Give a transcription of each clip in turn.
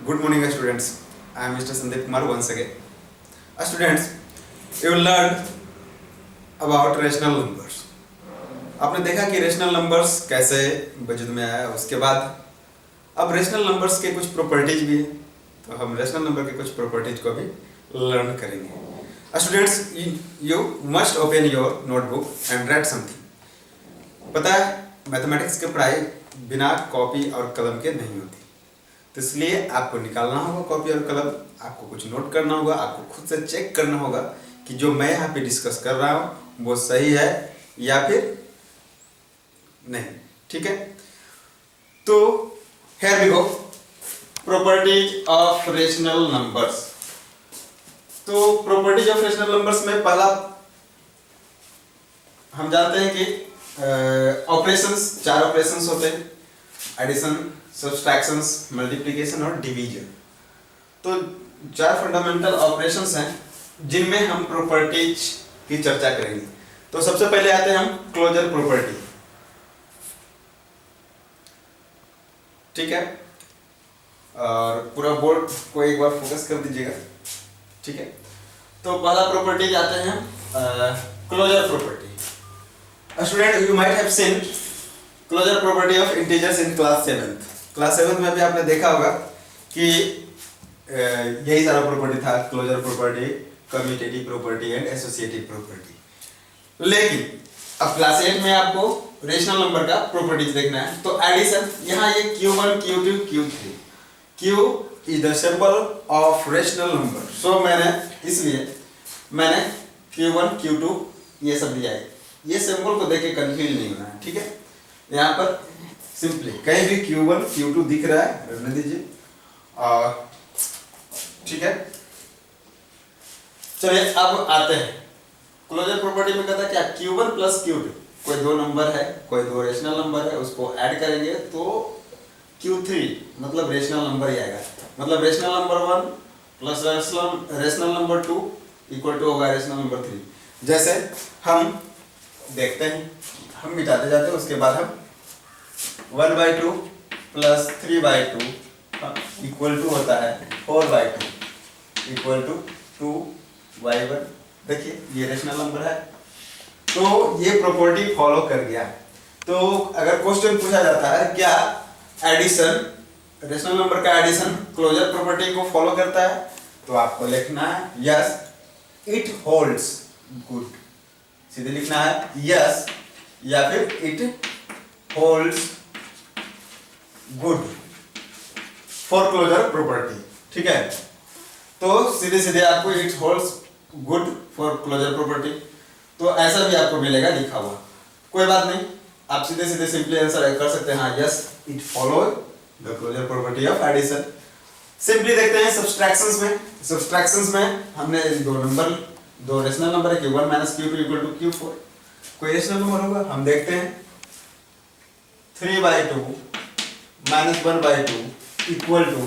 Good morning, students. I am Mr. Sandeep Kumar once again. Students, you will learn about rational numbers. आपने देखा कि rational numbers कैसे वजूद में आया, उसके बाद अब रेशनल नंबर्स के कुछ प्रॉपर्टीज भी हैं, तो हम रेशनल नंबर के कुछ प्रॉपर्टीज को भी लर्न करेंगे. Students, you must open your notebook and right something. पता है, मैथमेटिक्स की पढ़ाई बिना कॉपी और कलम के नहीं होती, तो इसलिए आपको निकालना होगा कॉपी और कलम, आपको कुछ नोट करना होगा, आपको खुद से चेक करना होगा कि जो मैं यहाँ पे डिस्कस कर रहा हूँ वो सही है या फिर नहीं. ठीक है, तो here we go. Properties of rational numbers. तो प्रॉपर्टीज ऑफ रेशनल नंबर्स में पहला हम जानते हैं कि ऑपरेशंस, 4 ऑपरेशंस होते हैं: एडिशन, सब्सट्रैक्शंस, मल्टीप्लिकेशन और डिवीजन. तो 4 फंडामेंटल ऑपरेशंस हैं जिनमें हम प्रॉपर्टीज की चर्चा करेंगे. तो सबसे पहले आते हैं हम क्लोजर प्रॉपर्टी. ठीक है, और पूरा बोर्ड को एक बार फोकस कर दीजिएगा. ठीक है, तो पहला प्रॉपर्टी आते हैं closure property. Student, you might have seen closure property of integers in class 7th. Class 7th में भी आपने देखा होगा कि यही सारा प्रॉपर्टी था: closure property, commutative property and associative property. लेकिन अब क्लास 8 में आपको रेशनल नंबर का प्रॉपर्टीज देखना है. तो एडिशन, यहाँ ये Q1, Q2, Q3. Q is the symbol of rational number. So मैंने Q1, Q2 ये सब दिया है. ये सिंबल को देख के कंफ्यूज नहीं होना है. ठीक है, यहाँ पर सिंपली कहीं भी Q1, Q2 दिख रहा है रहने दीजिए. ठीक है, चलिए अब आते हैं क्लोजर प्रॉपर्टी में. कहता है क्या? Q1 प्लस Q2, कोई 2 नंबर है, कोई 2 रेशनल नंबर है, उसको ऐड करेंगे तो Q3 मतलब रेशनल नंबर ही आएगा. मतलब rational number 1 plus rational number 2 equal to होगा रेशनल नंबर 3. जैसे हम देखते हैं, हम मिटाते जाते हैं, उसके बाद हम 1/2 प्लस 3/2 इक्वल टू होता है 4/2 इक्वल टू 2/1. देखिए ये रेशनल नंबर है, तो ये प्रॉपर्टी फॉलो कर गया. तो अगर क्वेश्चन पूछा जाता है क्या एडिशन, रेशनल नंबर का एडिशन क्लोजर प्रॉपर्टी को फॉलो करता है, तो आपको लिखना है यस इट होल्ड्स गुड. सीधे लिखना है यस या फिर it holds good for closure property. ठीक है, तो सीधे सीधे आपको it holds good for closure property, तो ऐसा भी आपको मिलेगा लिखा हुआ. कोई बात नहीं, आप सीधे सीधे सिंपली आंसर कर सकते हैं हाँ yes it follow the closure property of addition. Simply देखते हैं सब्सट्रैक्शंस में. सब्सट्रैक्शंस में हमने 2 रेशनल नंबर है Q1 minus Q2 equal to Q4. कोई रेशनल नंबर होगा, हम देखते हैं 3/2 minus 1/2 equal to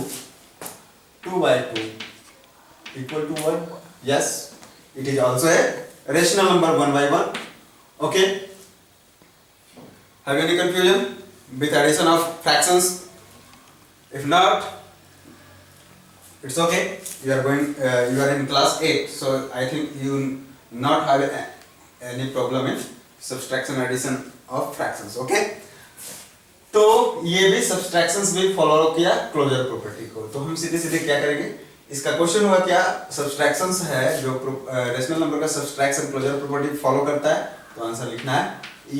2/2 equal to 1. Yes, it is also a rational number 1/1. Okay, have any confusion with addition of fractions? If not, it's okay. You are in class 8, so I think you not have any problem in subtraction addition of fractions. Okay, तो ये भी subtractions भी follow किया closure property को. तो हम सीधे सीधे क्या करेंगे, इसका क्वेश्चन हुआ क्या सब्सट्रैक्शंस है जो रेशनल नंबर का सब्सट्रैक्शन क्लोजर प्रॉपर्टी फॉलो करता है, तो आंसर लिखना है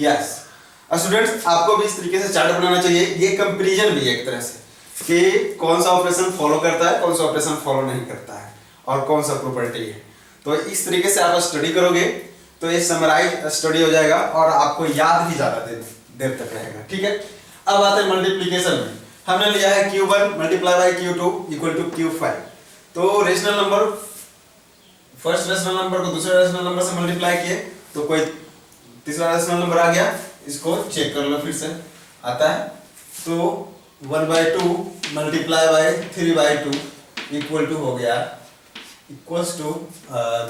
यस. स्टूडेंट्स, आपको भी इस तरीके से चार्ट बनाना चाहिए. ये कंपैरिजन भी एक तरह से कि कौन सा ऑपरेशन फॉलो करता है, कौन सा ऑपरेशन फॉलो नहीं करता है और कौन सा प्रॉपर्टी है. तो इस तरीके से आप स्टडी करोगे तो ये समराइज स्टडी हो जाएगा और आपको याद भी ज्यादा देर तक रहेगा. ठीक है, अब आते हैं मल्टीप्लिकेशन में. हमने लिया है Q1 multiply by Q2 equal to Q5. तो rational number, first rational number को दूसरे रेशनल नंबर से मल्टीप्लाई किए तो कोई तीसरा रेशनल नंबर आ गया. इसको चेक कर लो, फिर से आता है. तो 1/2 मल्टीप्लाई बाय 3/2 इक्वल टू हो गया इक्वल्स टू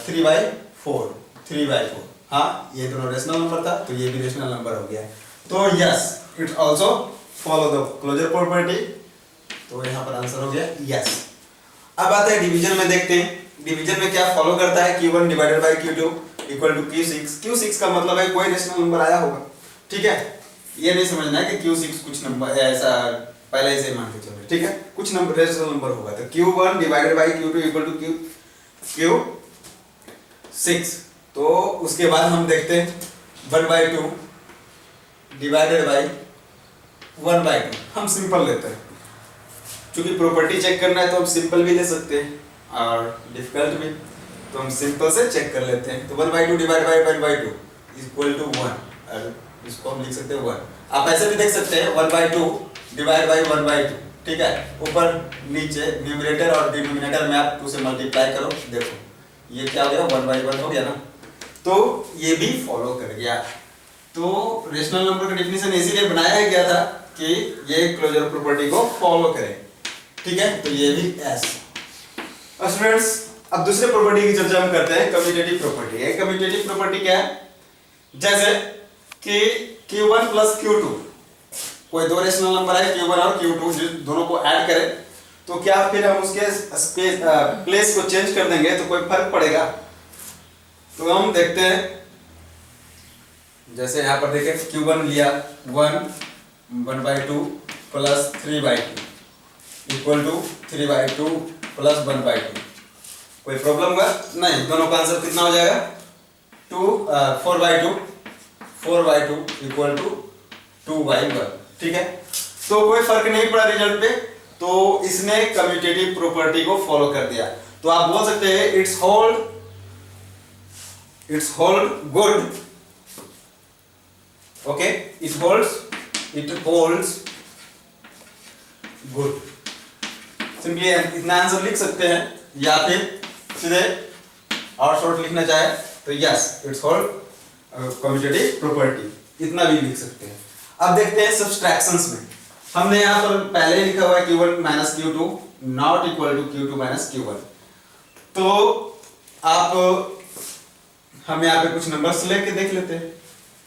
3/4. हाँ, ये दोनों रेशनल नंबर था तो ये भी रेशनल नंबर हो गया. तो yes, it also follow the closure property तो यहाँ पर आंसर हो गया यस। अब आते हैं डिवीजन में, देखते हैं डिवीजन में क्या फॉलो करता है। Q1 divided by Q2 equal to Q6। Q6 का मतलब है कोई रेशनल नंबर आया होगा, ठीक है। ये नहीं समझना है कि Q6 कुछ नंबर ऐसा पहले ही से मान के चलो, ठीक है। कुछ नंबर रेशनल नंबर होगा तो Q1 divided by Q2 equal to Q6। तो उसके बाद हम देखते हैं 1/2 डिवाइडेड बाई 1/2। हम सिंपल लेते हैं, क्योंकि प्रॉपर्टी चेक करना है तो हम सिंपल भी ले सकते हैं और डिफिकल्ट भी, तो हम सिंपल से चेक कर लेते हैं। तो 1/2 डिवाइड बाई 1/2 इक्वल टू 1, और इसको हम लिख सकते हैं 1। आप ऐसे भी देख सकते हैं 1/2 डिवाइड बाई 1/2, ठीक है। ऊपर नीचे न्यूमरेटर और डिनोमिनेटर में आप 2 से मल्टीप्लाई करो, देखो ये क्या हो गया 1/1 हो गया ना, तो ये भी फॉलो कर गया। तो रेशनल नंबर का डेफिनेशन इसीलिए बनाया गया था कि ये क्लोजर प्रॉपर्टी को फॉलो करे, ठीक है। तो ये भी एस। स्टूडेंट्स अब दूसरे प्रॉपर्टी की चर्चा हम करते हैं, कम्यूटेटिव प्रॉपर्टी है। कम्यूटेटिव प्रॉपर्टी क्या है, जैसे कि Q1 प्लस Q2, कोई दो रेशनल नंबर है Q1 और Q2, जो दोनों को ऐड करें तो क्या फिर हम उसके स्पेस प्लेस को चेंज कर देंगे तो कोई फर्क पड़ेगा? तो हम देखते हैं, जैसे यहाँ पर देखें Q1 लिया 1/2 प्लस 3/2 इक्वल टू 3/2 प्लस 1/2। कोई प्रॉब्लम हुआ? नहीं, दोनों का आंसर कितना हो जाएगा 4/2 इक्वल टू 2/1, ठीक है। तो कोई फर्क नहीं पड़ा रिजल्ट पे, तो इसने कम्यूटेटिव प्रॉपर्टी को फॉलो कर दिया। तो आप बोल सकते हैं it's hold good, okay, it holds good. Simply इतना आंसर लिख सकते हैं, या फिर सीधे और शॉर्ट लिखना चाहे तो yes it's hold commutative property, इतना भी लिख सकते हैं। अब देखते हैं सब्सट्रैक्शंस में। हमने यहाँ पर पहले ही लिखा हुआ है Q1 minus Q2 not equal to Q2 minus Q1। तो आप हम यहाँ पे कुछ नंबर्स लेके देख लेते हैं,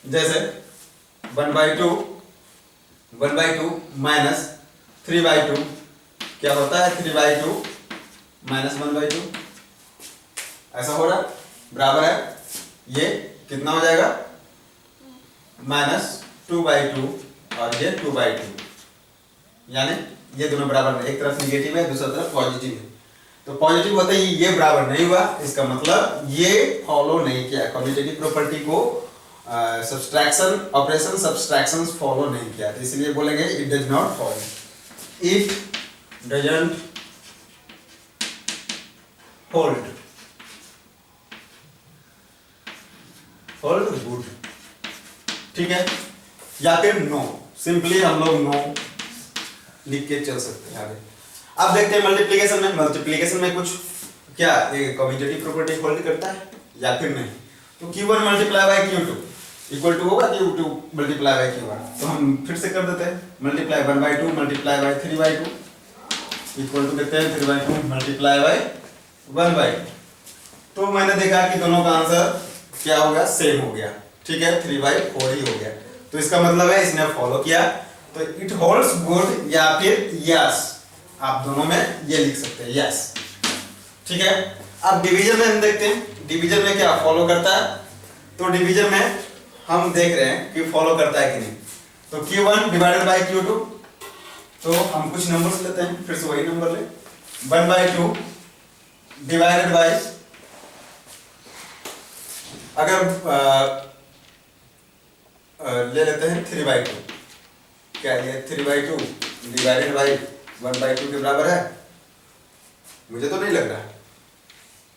जैसे 1/2 माइनस 3/2 क्या होता है 3/2 माइनस 1/2, ऐसा हो रहा बराबर है, ये कितना हो जाएगा माइनस 2/2 और ये 2/2, यानी ये दोनों बराबर नहीं, एक तरफ निगेटिव है दूसरा तरफ पॉजिटिव है। तो पॉजिटिव होते ही ये बराबर नहीं हुआ, इसका मतलब ये फॉलो नहीं किया कम्यूटेटिव प्रॉपर्टी को, सब्सट्रैक्शन ऑपरेशन सब्सट्रैक्शंस फॉलो नहीं किया, तो इसलिए बोलेंगे it does not follow, it doesn't hold good, ठीक है। या फिर नो, सिंपली हम लोग नो लिख के चल सकते हैं आगे। अब देखते हैं मल्टीप्लिकेशन में कुछ क्या ये कम्यूटेटिव प्रॉपर्टी होल्ड करता है या फिर नहीं। तो Q1 multiply by Q2 equal to होगा Q2 मल्टीप्लाई बाय Q1, तो हम फिर से कर देते हैं multiply 1/2 multiply by 3/2 equal to कहते हैं 3/2 मल्टीप्लाई बाय 1/2। तो मैंने देखा कि दोनों का आंसर क्या हो गया, सेम हो गया, ठीक है, 3/4 ही हो गया। तो इसका मतलब है इसने फॉलो किया, तो इट होल्ड्स गुड या फिर यस, आप दोनों में ये लिख सकते हैं यस, ठीक है। अब डिवीजन में हम देखते हैं डिवीजन में क्या फॉलो करता है। तो डिवीजन में हम देख रहे हैं कि फॉलो करता है कि नहीं। तो Q1 डिवाइडेड बाय Q2, तो हम कुछ नंबर्स लेते हैं, फिर से वही नंबर ले 1/2 डिवाइडेड बाय, अगर ले लेते हैं 3/2, क्या ये 3/2 डिवाइडेड बाय 1/2 के बराबर है? मुझे तो नहीं लग रहा,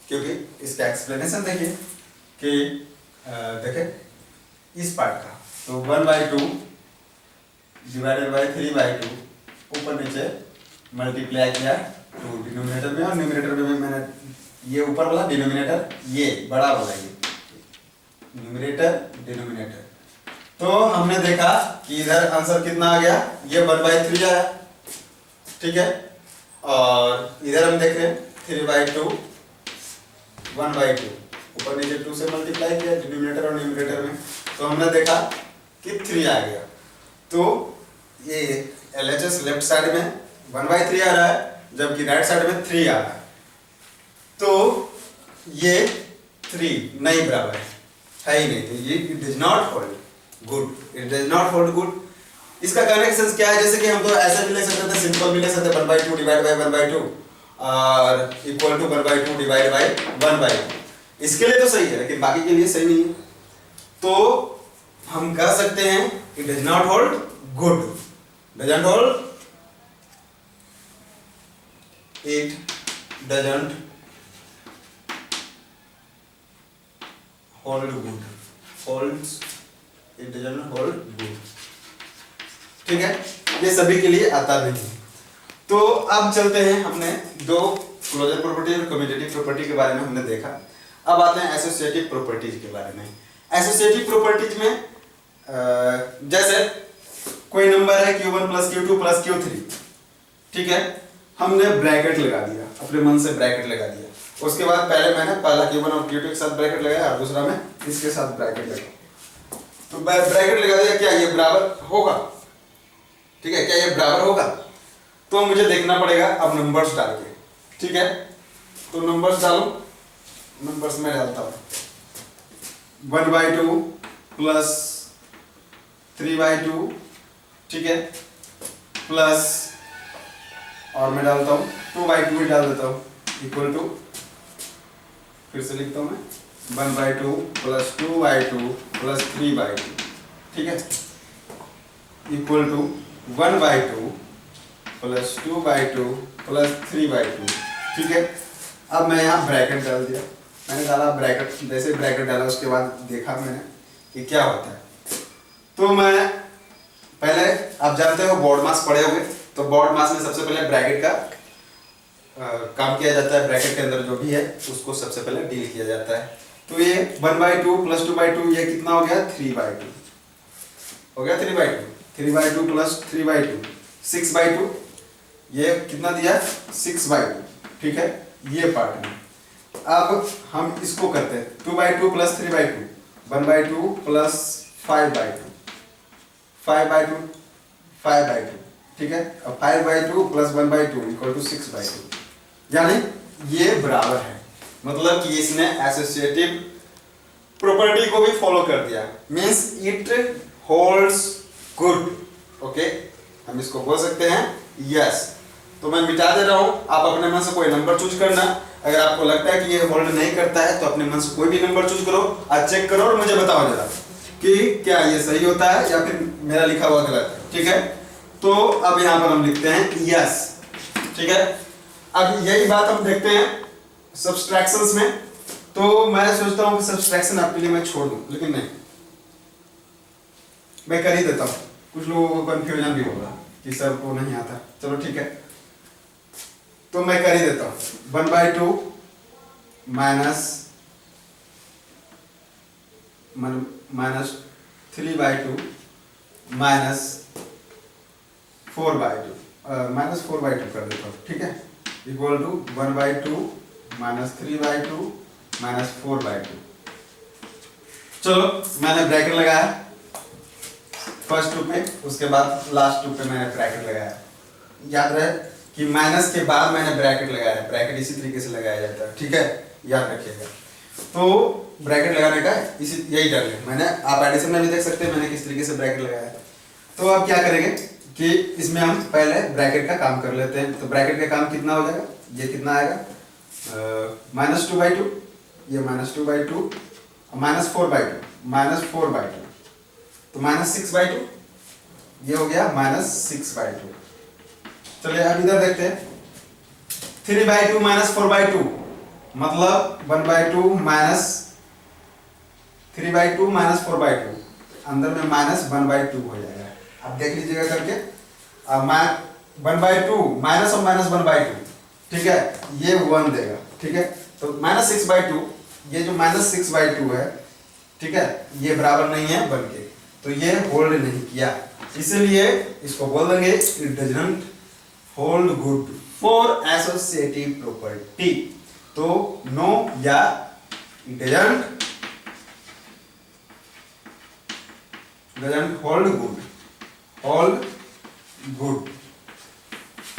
क्योंकि इसका एक्सप्लेनेशन देखिए कि देखें इस पार्ट का, तो 1/2 डिवाइडेड बाय 3/2 ऊपर नीचे मल्टीप्लाई किया 2 डिनोमिनेटर में और न्यूमरेटर में मैंने ये ऊपर वाला डिनोमिनेटर, ये बड़ा वाला ये न्यूमरेटर डिनोमिनेटर। तो हमने देखा कि इधर आंसर कितना आ गया, ये 1/3 आया, ठीक है। और इधर हम देख रहे हैं 3/2 1/2 ऊपर नीचे 2 से मल्टीप्लाई किया डिनोमिनेटर और न्यूमरेटर में, तो हमने देखा कि 3 आ गया। तो ये LHS लेफ्ट साइड में 1/3 आ रहा है, जबकि राइट साइड में 3 आ रहा है, तो ये 3 नहीं बराबर है ही नहीं, तो ये it does not hold good, it does not hold good. इसका कनेक्शन क्या है, जैसे कि हम तो ऐसे भी ले सकते थे, सिंपल भी ले सकते थे, 1/2 डिवाइड बाय 1/2 और इक्वल टू 1/2 डिवाइड बाय 1/2। इसके लिए तो सही है, लेकिन बाकी के लिए सही नहीं है, तो हम कह सकते हैं it does not hold good, doesn't hold, it doesn't hold good, holds, it doesn't hold good. ठीक है, ये सभी के लिए आता नहीं। तो अब चलते हैं, हमने दो क्लोजर प्रॉपर्टी और कम्यूटेटिव प्रॉपर्टी के बारे में हमने देखा। अब आते हैं एसोसिएटिव प्रॉपर्टीज के बारे में। एसोसिएटिव प्रॉपर्टीज में जैसे कोई नंबर है Q1 plus Q2 plus Q3, ठीक है, हमने ब्रैकेट लगा दिया, अपने मन से ब्रैकेट लगा दिया। उसके बाद मैंने पहला Q1 और Q2 के साथ ब्रैकेट लगाया और दूसरा में इसके साथ ब्रैकेट लगाया। तो ब्रैकेट लगा दिया, क्या ये बराबर होगा? ठीक है, क्या ये बराबर होगा? तो मुझे देखना पड़ेगा अब नंबर्स डाल के। ठीक है, तो नंबर्स डालो, नंबर्स में डालता हूं 1/2 प्लस 3/2, ठीक है, प्लस और मैं डालता हूं 2/2 ही डाल देता हूं, इक्वल टू, फिर से लिखता हूं मैं 1/2 प्लस 2/2 प्लस 3/2, ठीक है, इक्वल टू 1/2 प्लस 2/2 प्लस 3/2, ठीक है। अब मैं यहाँ ब्रैकेट डाल दिया, मैंने डाला ब्रैकेट, जैसे ब्रैकेट डाला उसके बाद देखा मैंने कि क्या होता है। तो मैं पहले, आप जानते हो बोर्ड मास पढ़े होंगे, तो बोर्ड मास में सबसे पहले ब्रैकेट का काम किया जाता है, ब्रैकेट के अंदर जो भी है उसको सबसे पहले डील किया जाता है। तो ये 1/2 प्लस 2/2 ये कितना हो गया? 3/2 हो गया, 3/2, 3/2 प्लस 3/2 6/2, ये कितना दिया? 6/2, ठीक है, ये पार्ट में। अब हम इसको करते हैं 2/2 प्लस 3/2, 1/2 प्लस 5/2, 5/2, 5/2, ठीक है। अब 5/2 प्लस 1/2 इक्वल टू 6/2, यानी ये बराबर है, मतलब कि इसने एसोसिएटिव प्रॉपर्टी को भी फॉलो कर दिया, means it holds good. Okay, हम इसको बोल सकते हैं यस। तो मैं मिटा दे रहा हूं, आप अपने मन से कोई नंबर चूज करना। अगर आपको लगता है कि ये होल्ड नहीं करता है तो अपने मन से कोई भी नंबर चूज करो और चेक करो और मुझे बताओ जरा कि क्या ये सही होता है या फिर मेरा लिखा हुआ गलत है, ठीक है। तो अब यहां पर हम लिखते हैं यस, ठीक है। अब यही बात हम देखते हैं सब्सट्रैक्शंस में। तो मैं सोचता हूं कि सब्सट्रैक्शन आपके लिए मैं छोड़ दूं, लेकिन नहीं, मैं कर ही देता हूं। कुछ लोगों को कंफ्यूजन भी होगा कि सर को नहीं आता, चलो ठीक है, तो मैं कर ही देता हूं 1/2 माइनस 3/2 माइनस 4/2, माइनस 4/2 कर देता हूं, ठीक है, इक्वल टू 1/2 माइनस 3/2 माइनस 4/2। चलो मैंने ब्रैकेट लगाया फर्स्ट टू पे, उसके बाद लास्ट टू पे मैंने ब्रैकेट लगाया। याद रहे कि माइनस के बाद मैंने ब्रैकेट लगाया, ब्रैकेट इसी तरीके से लगाया जाता है, ठीक है, याद रखिएगा। तो ब्रैकेट लगाने का इसी यही डर है मैंने, आप एडिशन में भी देख सकते हैं मैंने किस तरीके से ब्रैकेट लगाया। तो अब क्या करेंगे कि इसमें हम पहले ब्रैकेट का काम कर लेते हैं। तो ब्रैकेट का काम कितना हो जाएगा, ये कितना आएगा, -2/2, ये -2/2, -4/2, तो -6/2, ये हो गया -6/2। चलिए अब इधर देखते हैं 3/2 माइनस 4/2, मतलब 1/2 माइनस 3/2 माइनस 4/2, अंदर में -1/2 हो जाएगा। अब देख लीजिएगा करके, अब 1/2 माइनस और माइनस 1/2, ठीक है, ये 1 देगा, ठीक है। तो -6/2, ये जो -6/2 है, ठीक है, ये बराबर नहीं है 1 के, तो ये होल्ड नहीं किया, इसलिए इसको बोल देंगे it doesn't hold good for associative property. तो नो या it doesn't hold good, hold good.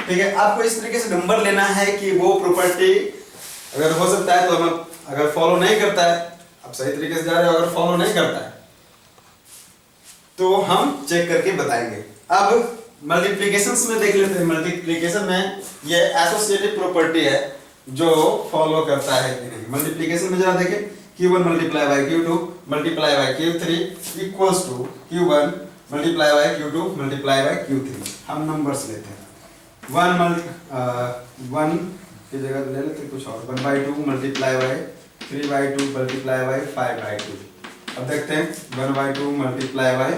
ठीक है, आपको इस तरीके से नंबर लेना है कि वो प्रॉपर्टी अगर हो सकता है तो हम, अगर फॉलो नहीं करता है, आप सही तरीके से जा रहे हो, अगर फॉलो नहीं करता है तो हम चेक करके बताएंगे। अब मल्टीप्लिकेशंस में देख लेते हैं। मल्टीप्लिकेशन में ये एसोसिएटिव प्रॉपर्टी है जो फॉलो करता है कि नहीं। मल्टीप्लिकेशन में जरा देखें, Q1 multiply by Q2 multiply by Q3 equals to Q1 multiply by Q2 multiply by Q3। हम नंबर्स लेते हैं, 1 की जगह ले लेते कुछ और, 1/2 मल्टीप्लाई बाय 3/2 मल्टीप्लाई बाय 5/2। अब देखते हैं 1/2 मल्टीप्लाई बाय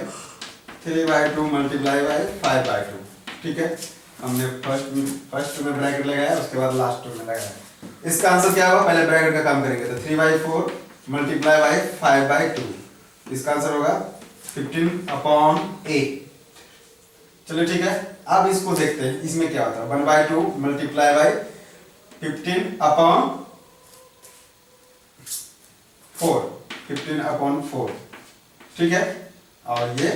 3/2 मल्टीप्लाई बाय 5/2। ठीक है, हमने फर्स्ट में ब्रैकेट लगाया, उसके बाद लास्ट में लगाया। इसका आंसर क्या होगा, पहले ब्रैकेट का काम करेंगे तो 3/4 मल्टीप्लाई बाय 5/2। इसका आंसर होगा 15/8। चलिए ठीक है, अब इसको देखते हैं, इसमें क्या होता है। 1/2 मल्टीप्लाई बाय 15/4 15/4। ठीक है, और ये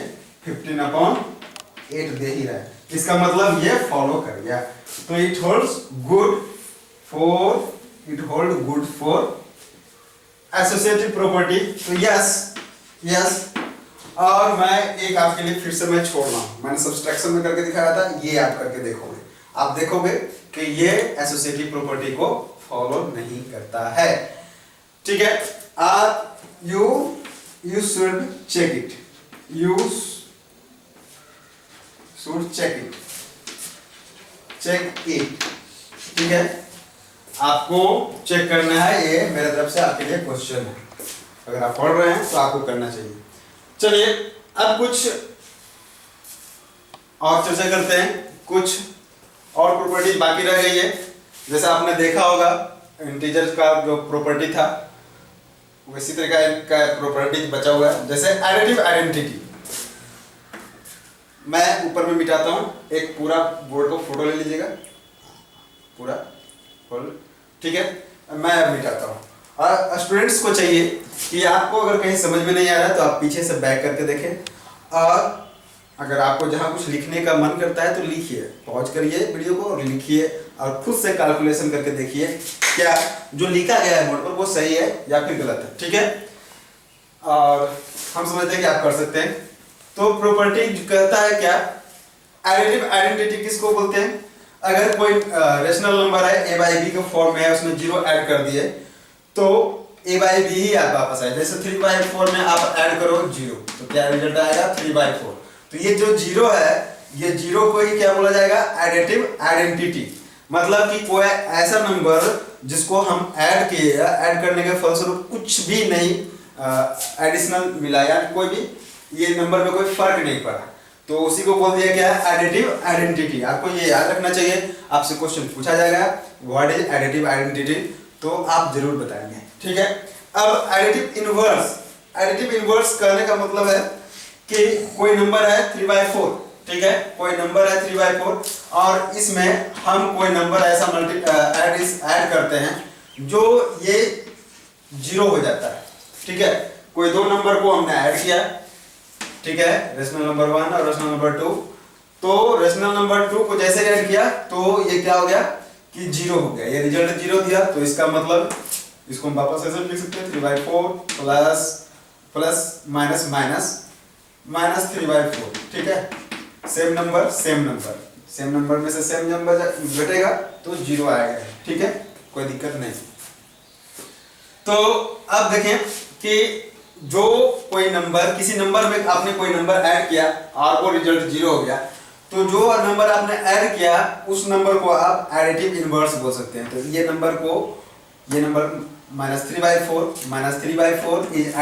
15/8 दे ही रहा है, इसका मतलब ये फॉलो कर गया। तो it holds good for associative property. तो यस। और मैं एक आपके लिए फिर से मैं छोड़ रहा हूं, मैंने सब्सट्रैक्शन में करके दिखाया था, ये आप करके देखोगे, आप देखोगे कि ये एसोसिएटिव प्रॉपर्टी को फॉलो नहीं करता है। ठीक है, आप you should check it, check it. ठीक है, आपको चेक करना है, ये मेरे तरफ से आपके लिए क्वेश्चन है, अगर आप पढ़ रहे हैं तो आपको करना चाहिए। चलिए अब कुछ और चर्चा करते हैं, कुछ और प्रॉपर्टी बाकी रह गई है। जैसे आपने देखा होगा इंटीजर का जो प्रॉपर्टी था, उसी तरह का प्रॉपर्टी बचा हुआ है। जैसे एडिटिव आइडेंटिटी, मैं ऊपर में मिटाता हूं, एक पूरा बोर्ड को फोटो ले लीजिएगा, पूरा फुल। ठीक है, मैं अब मिटाता हूं। और स्टूडेंट्स को चाहिए कि आपको अगर कहीं समझ में नहीं आ रहा है तो आप पीछे से बैक करके देखें, और अगर आपको जहां कुछ लिखने का मन करता है तो लिखिए, पॉज करिए वीडियो को और लिखिए, और खुद से कैलकुलेशन करके देखिए क्या जो लिखा गया है बोर्ड पर वो सही है या फिर गलत है। ठीक है, और हम समझते हैं कि आप कर सकते हैं। तो प्रॉपर्टी कहता है क्या, एडिटिव आइडेंटिटी किसको बोलते हैं, अगर कोई रेशनल नंबर है a बाई बी के फॉर्म में है, उसमें 0 ऐड कर दिए तो a बाई बी ही आप वापस आए। जैसे 3/4 में आप ऐड करो 0 तो क्या रिजल्ट आएगा 3/4। तो ये जो 0 है, ये 0 को ही क्या बोला जाएगा, एडिटिव आइडेंटिटी। मतलब कि कोई ऐसा नंबर जिसको हम ऐड किए, ऐड करने के फलस्वरूप कुछ भी नहीं एडिशनल मिला या कोई भी ये नंबर में कोई फर्क नहीं पड़ा, तो उसी को बोल दिया क्या है, एडिटिव आइडेंटिटी। आपको ये याद रखना चाहिए, आपसे क्वेश्चन पूछा जाएगा व्हाट इज एडिटिव आइडेंटिटी, तो आप जरूर बताएंगे। ठीक है, अब एडिटिव इनवर्स कहने का मतलब है कि कोई नंबर है 3/4। ठीक है, कोई नंबर है 3/4 और इसमें हम कोई नंबर ऐसा ऐड करते हैं जो ये 0 हो जाता है। ठीक है, कोई दो नंबर को हमने ऐड किया, ठीक है, रेशनल नंबर 1 और रेशनल नंबर 2। तो रेशनल नंबर 2 को जैसे ऐड किया तो ये क्या हो गया कि 0 हो गया, ये रिजल्ट 0 दिया। तो इसका मतलब इसको हम वापस ऐसे लिख सकते हैं 3/4 प्लस माइनस माइनस 3/4। ठीक है, सेम नंबर में से सेम नंबर घटेगा तो 0 आएगा। ठीक है, कोई दिक्कत नहीं। तो अब देखें कि जो कोई नंबर, किसी नंबर में आपने कोई नंबर ऐड किया और वो रिजल्ट 0 हो गया, तो जो नंबर आपने ऐड किया उस नंबर को आप एडिटिव इनवर्स बोल सकते हैं। तो ये number -3/4 is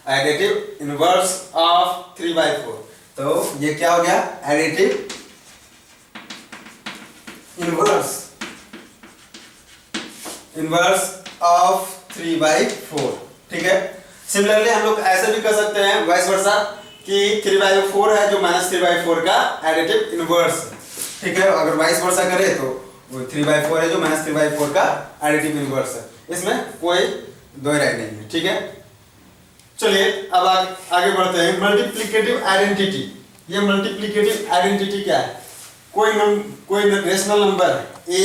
additive inverse of 3/4। तो ये क्या हो गया, एडिटिव इनवर्स ऑफ 3/4। ठीक है, सिमिलरली हम लोग ऐसे भी कर सकते हैं वाइस वर्सा कि 3/4 है जो -3/4 का एडिटिव इनवर्स। ठीक है, अगर वाइस वर्सा करें तो वो 3/4 है जो -3/4 का एडिटिव इनवर्स है, इसमें कोई दो राय नहीं है। ठीक है, चलिए अब आगे बढ़ते हैं। मल्टीप्लिकेटिव आइडेंटिटी, ये मल्टीप्लिकेटिव आइडेंटिटी क्या है, कोई रेशनल नंबर ए,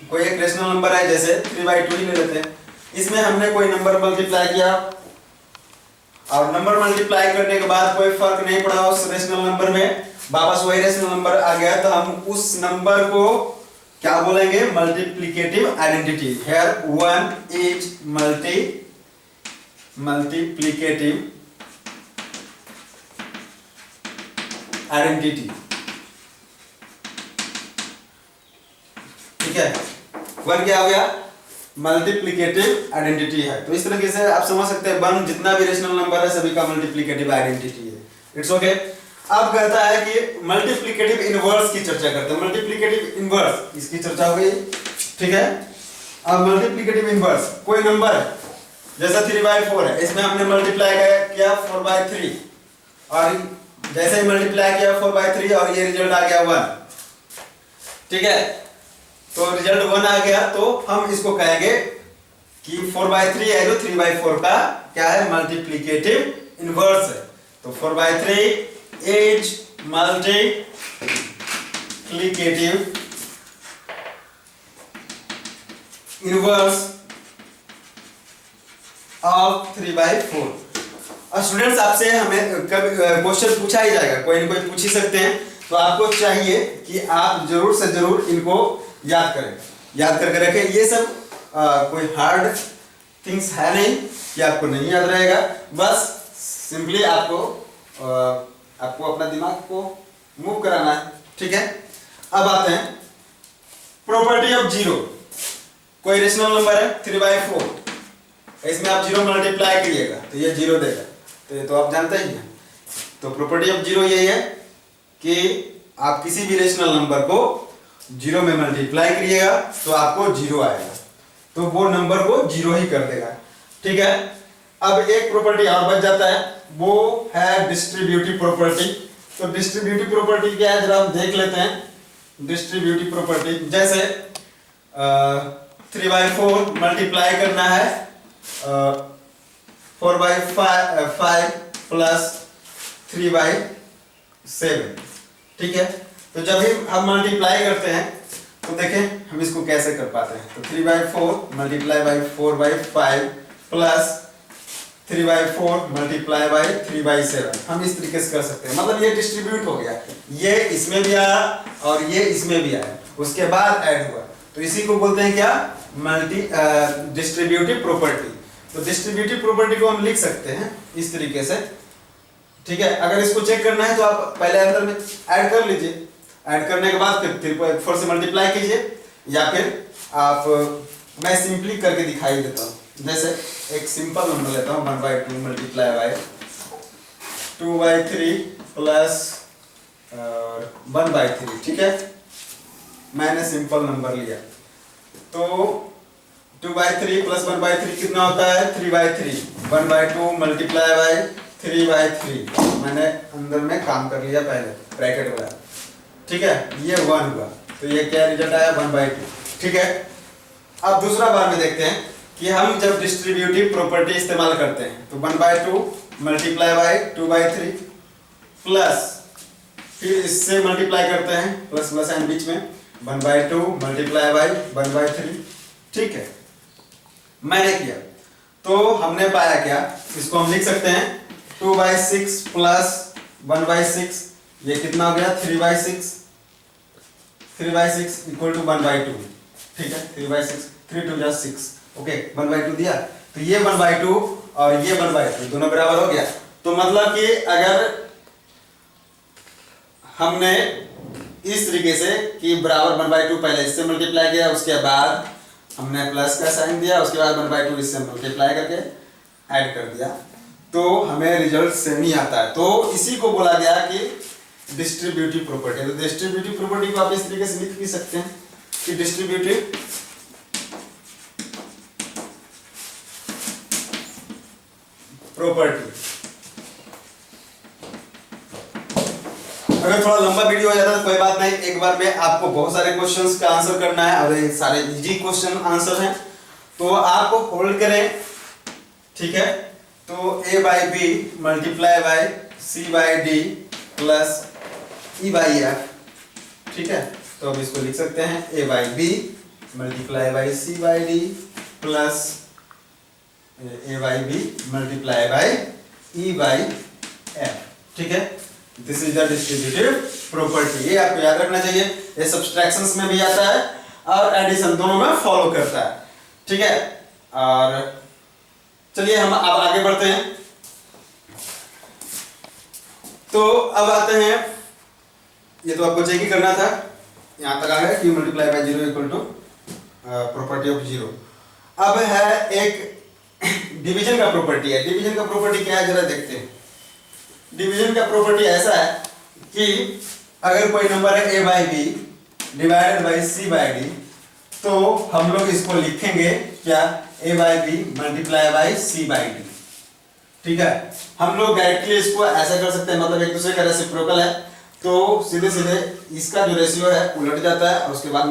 कोई एक रेशनल नंबर है, जैसे 3/2 ही ले लेते हैं। इसमें हमने कोई नंबर मल्टीप्लाई किया और नंबर मल्टीप्लाई करने के बाद कोई फर्क नहीं पड़ा उस रेशनल नंबर में, वापस वही रेशनल नंबर आ गया, तो हम उस नंबर को क्या बोलेंगे? Multiplicative identity. Here 1 is multiplicative identity. ठीक है, 1 क्या हो गया? मल्टीप्लिकेटिव आइडेंटिटी है। तो इस तरीके से आप समझ सकते हैं 1 जितना भी रेशनल नंबर है सभी का मल्टीप्लिकेटिव आइडेंटिटी है। It's okay. अब कहता है कि मल्टीप्लिकेटिव इनवर्स की चर्चा करते हैं। मल्टीप्लिकेटिव इनवर्स इसकी चर्चा हो गई। ठीक है, अब मल्टीप्लिकेटिव इनवर्स, कोई नंबर है जैसा 3/4 है, इसमें हमने मल्टीप्लाई किया 4/3 और जैसे ही मल्टीप्लाई किया 4/3 और ये रिजल्ट आ गया 1। ठीक है, तो रिजल्ट 1 आ गया, तो हम इसको कहेंगे कि 4/3 है जो 3/4 का क्या है? मल्टीप्लिकेटिव इनवर्स है। तो 4/3 इज मल्टीप्लिकेटिव इनवर्स ऑफ 3/4। और स्टूडेंट्स आपसे हमें कभी क्वेश्चन पूछा ही जाएगा, कोई ना कोई पूछ ही सकते हैं, तो आपको चाहिए कि आप जरूर से जरूर इनको याद करें, याद करके रखें। ये सब कोई हार्ड थिंग्स है नहीं कि आपको नहीं याद रहेगा, बस सिंपली आपको अपना दिमाग को मूव कराना है। ठीक है, अब आते हैं प्रॉपर्टी ऑफ जीरो। कोई रेशनल नंबर है 3/4, इसमें आप 0 मल्टीप्लाई करिएगा तो ये 0 देगा, तो ये तो आप जानते ही हैं। तो प्रॉपर्टी ऑफ जीरो यही है कि आप किसी भी रेशनल नंबर को 0 में मल्टीप्लाई करिएगा तो आपको 0 आएगा, तो वो नंबर को 0 ही कर देगा। ठीक है, अब एक प्रॉपर्टी और बच जाता है, वो है डिस्ट्रीब्यूटिव प्रॉपर्टी। तो डिस्ट्रीब्यूटिव प्रॉपर्टी क्या है जरा हम देख लेते हैं। डिस्ट्रीब्यूटिव प्रॉपर्टी जैसे 3/4 मल्टीप्लाई करना है 4/5 प्लस 3/7। ठीक है, तो जब भी हम मल्टीप्लाई करते हैं तो देखें हम इसको कैसे कर पाते हैं। तो 3/4 multiply by 4/5 plus 3/4 multiply by 3/7, हम इस तरीके से कर सकते हैं। मतलब ये डिस्ट्रीब्यूट हो गया, ये इसमें भी आया और ये इसमें भी आया, उसके बाद ऐड हुआ, तो इसी को बोलते हैं क्या? Distributive property. तो डिस्ट्रीब्यूटिव प्रॉपर्टी को हम लिख सकते हैं इस तरीके से। ठीक है, अगर इसको चेक करना है तो आप पहले अंदर में ऐड कर लीजिए, ऐड करने के बाद फिर 3/4 से मल्टीप्लाई कीजिए, या फिर आप मैं सिंपली करके दिखाई देता हूँ। जैसे एक सिंपल नंबर लेता हूँ 1/2 मल्टीप्लाई बाय 2/3 प्लस 1/3। ठीक है, मैंने सिंपल नंबर लिया, तो 2/3 प्लस 1/3 कितना होता है? 3/3। 1/2 मल्टीप्लाई बाय 3/3, मैंने अंदर में काम कर लिया पहले ब्रैकेट वाला। ठीक है, ये 1 हुआ, तो ये क्या रिजल्ट आया? 1/2। ठीक है, अब दूसरा बार में देखते हैं कि हम जब डिस्ट्रीब्यूटिव प्रॉपर्टी इस्तेमाल करते हैं तो 1/2 मल्टीप्लाई बाय 2/3 प्लस फिर इससे मल्टीप्लाई करते हैं प्लस प्लस एंड बीच में 1/2 मल्टीप्लाई बाय 1/3। ठीक है, मैंने किया तो हमने पाया क्या? इसको हम लिख सकते हैं 2/6 प्लस 1/6, ये कितना हो गया? 3/6। 3/6 इक्वल टू 1/2। ठीक है, 3/6, 3 2 6। ओके, 1/2 दिया, तो ये 1/2 और ये 1/2 दोनों बराबर हो गया। तो मतलब कि अगर हमने इस तरीके से कि बराबर 1/2 पहले इससे मल्टीप्लाई किया, उसके बाद हमने प्लस का साइन दिया, उसके बाद 1/2 इससे मल्टीप्लाई करके ऐड कर दिया, तो हमें रिजल्ट सेम ही आता है। तो इसी को बोला गया कि डिस्ट्रीब्यूटिव प्रॉपर्टी। तो डिस्ट्रीब्यूटिव प्रॉपर्टी को आप इस तरीके से लिख भी सकते हैं कि डिस्ट्रीब्यूटिव प्रॉपर्टी। अगर थोड़ा लंबा वीडियो हो जाता है तो कोई बात नहीं, एक बार में आपको बहुत सारे क्वेश्चंस का आंसर करना है और ये सारे इजी क्वेश्चन आंसर हैं, तो आपको होल्ड करें। ठीक है, तो a/b multiply by c/d plus e/f ठीक है, तो अब इसको लिख सकते हैं a by B multiply by C by d plus a by B multiply by e by f. ठीक है, this is the distributive property. ये आपको याद रखना चाहिए, ये सब्सट्रैक्शंस में भी आता है और एडिशन दोनों में फॉलो करता है। ठीक है, और चलिए हम अब आगे बढ़ते हैं। तो अब आते हैं, ये तो आपको चेक ही करना था, यहां तक आ गया q multiply by zero equal to property of zero. अब है एक डिवीजन का प्रॉपर्टी है। डिवीजन का प्रॉपर्टी क्या है जरा देखते हैं। डिवीजन का प्रॉपर्टी ऐसा है कि अगर कोई नंबर है a by B divided by C by D, तो हम लोग इसको लिखेंगे क्या, a by B multiply by C by D. ठीक है, हम लोग डायरेक्टली इसको ऐसा कर सकते हैं, मतलब एक दूसरे का रेसिप्रोकल है, तो सीधे सीधे इसका जो रेशियो है उलट जाता है और उसके बाद